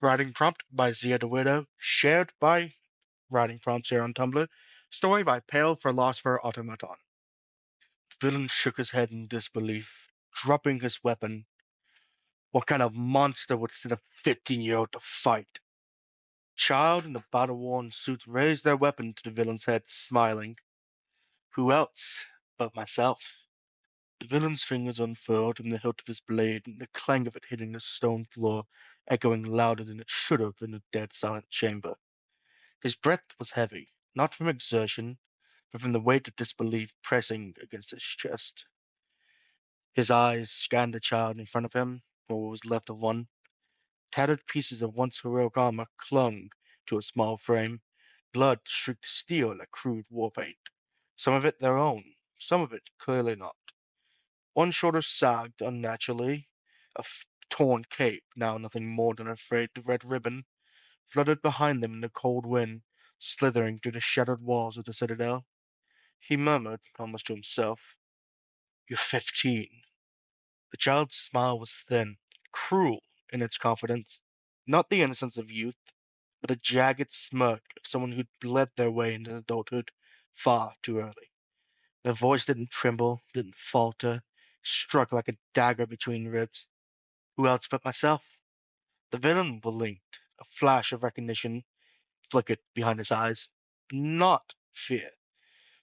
Writing prompt by Zia the Widow, shared by Writing Prompts here on Tumblr. Story by Pale Philosopher Automaton. Villain shook his head in disbelief, dropping his weapon. What kind of monster would send a 15-year-old to fight? Child in the battle-worn suits raised their weapon to the villain's head, smiling. Who else but myself? The villain's fingers unfurled from the hilt of his blade, and the clang of it hitting the stone floor, echoing louder than it should have in the dead silent chamber. His breath was heavy, not from exertion, but from the weight of disbelief pressing against his chest. His eyes scanned the child in front of him, or what was left of one. Tattered pieces of once heroic armor clung to a small frame. Blood streaked steel like crude war paint. Some of it their own, some of it clearly not. One shoulder sagged unnaturally. Torn cape, now nothing more than a frayed red ribbon, fluttered behind them in the cold wind, slithering through the shattered walls of the citadel. He murmured, almost to himself, "You're 15." The child's smile was thin, cruel in its confidence. Not the innocence of youth, but a jagged smirk of someone who'd bled their way into adulthood far too early. Their voice didn't tremble, didn't falter, struck like a dagger between ribs. Who else but myself? The villain blinked. A flash of recognition flickered behind his eyes. Not fear,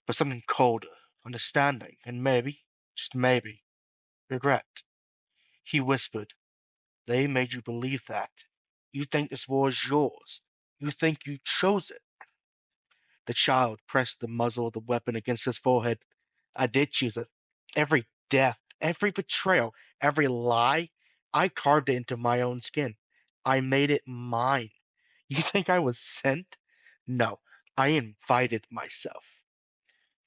but something colder, understanding, and maybe, just maybe, regret. He whispered, "They made you believe that. You think this war is yours. You think you chose it." The child pressed the muzzle of the weapon against his forehead. "I did choose it. Every death, every betrayal, every lie, I carved it into my own skin. I made it mine. You think I was sent? No, I invited myself."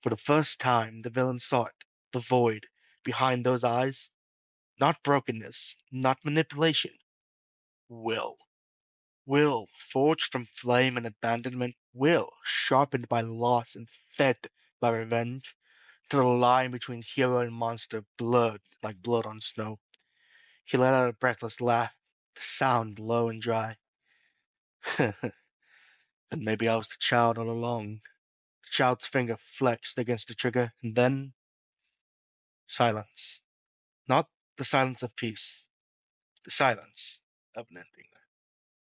For the first time, the villain saw it, the void, behind those eyes. Not brokenness, not manipulation. Will. Will, forged from flame and abandonment. Will, sharpened by loss and fed by revenge. To the line between hero and monster blurred like blood on snow. He let out a breathless laugh, the sound low and dry. And maybe I was the child all along. The child's finger flexed against the trigger, and then silence. Not the silence of peace, the silence of an ending.